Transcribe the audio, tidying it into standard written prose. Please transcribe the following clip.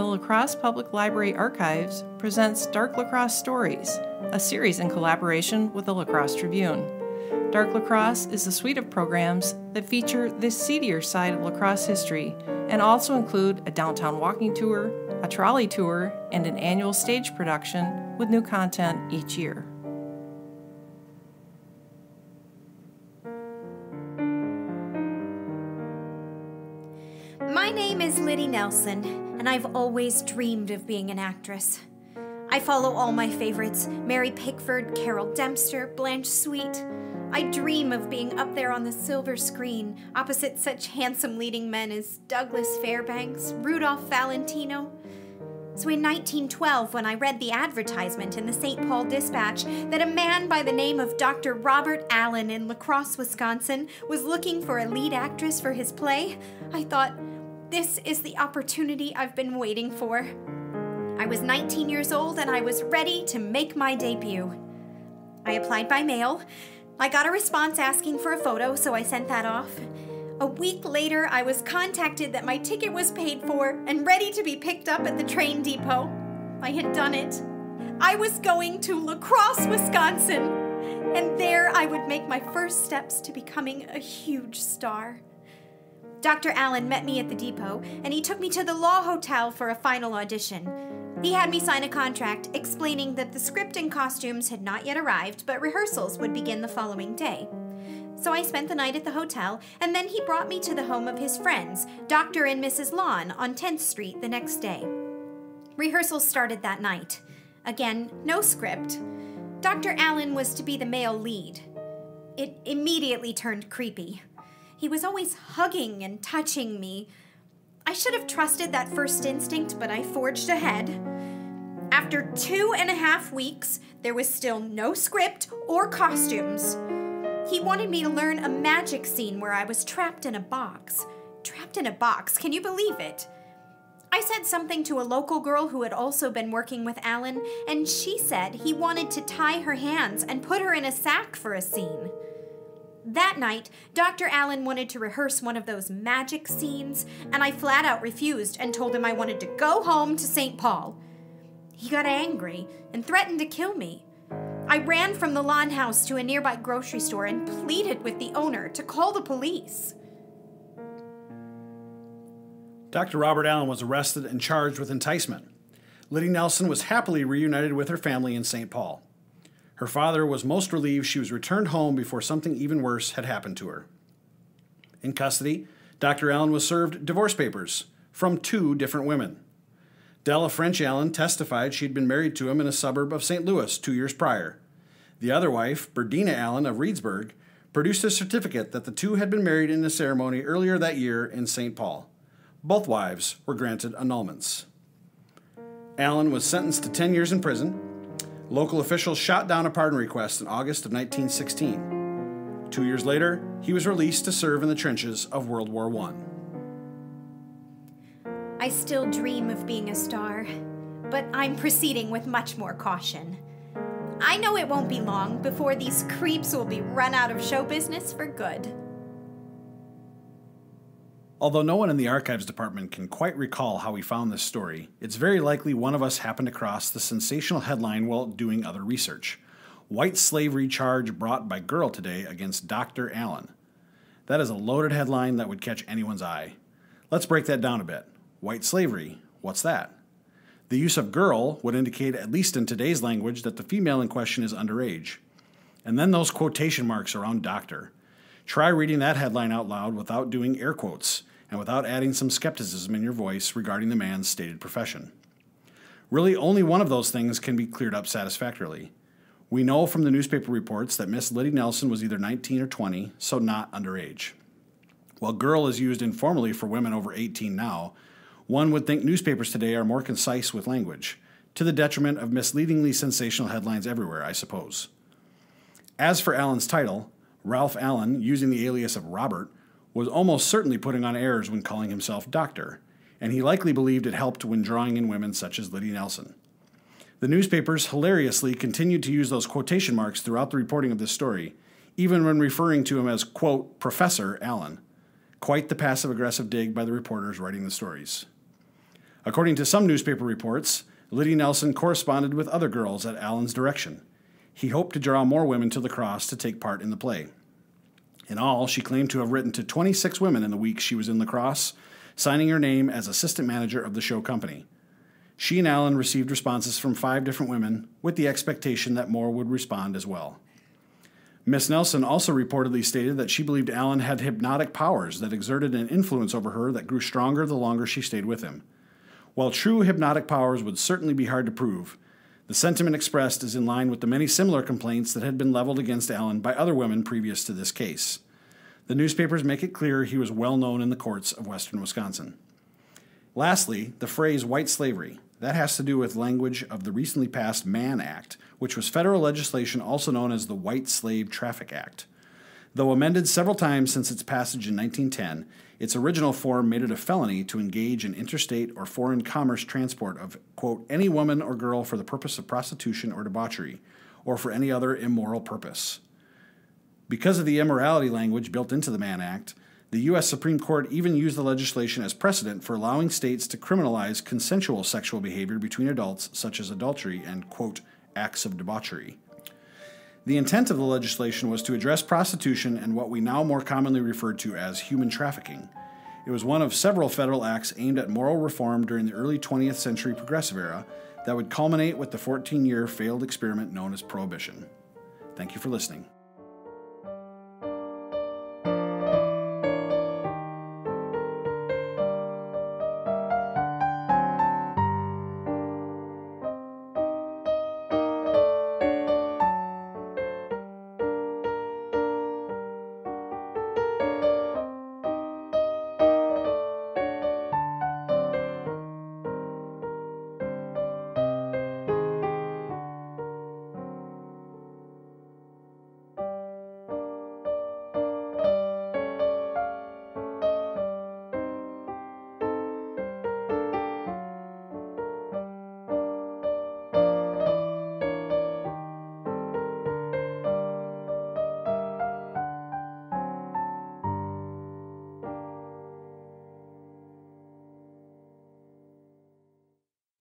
the La Crosse Public Library Archives presents Dark La Crosse Stories, a series in collaboration with the La Crosse Tribune. Dark La Crosse is a suite of programs that feature the seedier side of La Crosse history and also include a downtown walking tour, a trolley tour, and an annual stage production with new content each year. My name is Liddy Nelson, and I've always dreamed of being an actress. I follow all my favorites, Mary Pickford, Carol Dempster, Blanche Sweet. I dream of being up there on the silver screen, opposite such handsome leading men as Douglas Fairbanks, Rudolph Valentino. So in 1912, when I read the advertisement in the St. Paul Dispatch that a man by the name of Dr. Robert Allen in La Crosse, Wisconsin, was looking for a lead actress for his play, I thought, this is the opportunity I've been waiting for. I was 19 years old and I was ready to make my debut. I applied by mail. I got a response asking for a photo, so I sent that off. A week later, I was contacted that my ticket was paid for and ready to be picked up at the train depot. I had done it. I was going to La Crosse, Wisconsin, and there I would make my first steps to becoming a huge star. Dr. Allen met me at the depot, and he took me to the Law Hotel for a final audition. He had me sign a contract explaining that the script and costumes had not yet arrived, but rehearsals would begin the following day. So I spent the night at the hotel, and then he brought me to the home of his friends, Dr. and Mrs. Lawn, on 10th Street the next day. Rehearsals started that night. Again, no script. Dr. Allen was to be the male lead. It immediately turned creepy. He was always hugging and touching me. I should have trusted that first instinct, but I forged ahead. After 2.5 weeks, there was still no script or costumes. He wanted me to learn a magic scene where I was trapped in a box. Trapped in a box, can you believe it? I said something to a local girl who had also been working with Allen, and she said he wanted to tie her hands and put her in a sack for a scene. That night, Dr. Allen wanted to rehearse one of those magic scenes, and I flat out refused and told him I wanted to go home to St. Paul. He got angry and threatened to kill me. I ran from the lawn house to a nearby grocery store and pleaded with the owner to call the police. Dr. Robert Allen was arrested and charged with enticement. Liddy Nelson was happily reunited with her family in St. Paul. Her father was most relieved she was returned home before something even worse had happened to her. In custody, Dr. Allen was served divorce papers from 2 different women. Della French Allen testified she'd been married to him in a suburb of St. Louis 2 years prior. The other wife, Berdina Allen of Reedsburg, produced a certificate that the 2 had been married in a ceremony earlier that year in St. Paul. Both wives were granted annulments. Allen was sentenced to 10 years in prison. Local officials shot down a pardon request in August of 1916. 2 years later, he was released to serve in the trenches of World War I. I still dream of being a star, but I'm proceeding with much more caution. I know it won't be long before these creeps will be run out of show business for good. Although no one in the archives department can quite recall how we found this story, it's very likely one of us happened across the sensational headline while doing other research. White slavery charge brought by girl today against Dr. Allen. That is a loaded headline that would catch anyone's eye. Let's break that down a bit. White slavery, what's that? The use of girl would indicate, at least in today's language, that the female in question is underage. And then those quotation marks around doctor. Try reading that headline out loud without doing air quotes, and without adding some skepticism in your voice regarding the man's stated profession. Really, only one of those things can be cleared up satisfactorily. We know from the newspaper reports that Miss Liddy Nelson was either 19 or 20, so not underage. While girl is used informally for women over 18 now, one would think newspapers today are more concise with language, to the detriment of misleadingly sensational headlines everywhere, I suppose. As for Allen's title, Ralph Allen, using the alias of Robert, was almost certainly putting on airs when calling himself doctor, and he likely believed it helped when drawing in women such as Liddy Nelson. The newspapers hilariously continued to use those quotation marks throughout the reporting of this story, even when referring to him as, quote, Professor Allen. Quite the passive-aggressive dig by the reporters writing the stories. According to some newspaper reports, Liddy Nelson corresponded with other girls at Allen's direction. He hoped to draw more women to La Crosse to take part in the play. In all, she claimed to have written to 26 women in the weeks she was in La Crosse, signing her name as assistant manager of the show company. She and Allen received responses from 5 different women, with the expectation that more would respond as well. Miss Nelson also reportedly stated that she believed Allen had hypnotic powers that exerted an influence over her that grew stronger the longer she stayed with him. While true hypnotic powers would certainly be hard to prove, the sentiment expressed is in line with the many similar complaints that had been leveled against Allen by other women previous to this case. The newspapers make it clear he was well known in the courts of western Wisconsin. Lastly, the phrase white slavery. That has to do with language of the recently passed Mann Act, which was federal legislation also known as the White Slave Traffic Act. Though amended several times since its passage in 1910, its original form made it a felony to engage in interstate or foreign commerce transport of, quote, any woman or girl for the purpose of prostitution or debauchery, or for any other immoral purpose. Because of the immorality language built into the Mann Act, the U.S. Supreme Court even used the legislation as precedent for allowing states to criminalize consensual sexual behavior between adults, such as adultery and, quote, acts of debauchery. The intent of the legislation was to address prostitution and what we now more commonly refer to as human trafficking. It was one of several federal acts aimed at moral reform during the early 20th century progressive era that would culminate with the 14-year failed experiment known as Prohibition. Thank you for listening.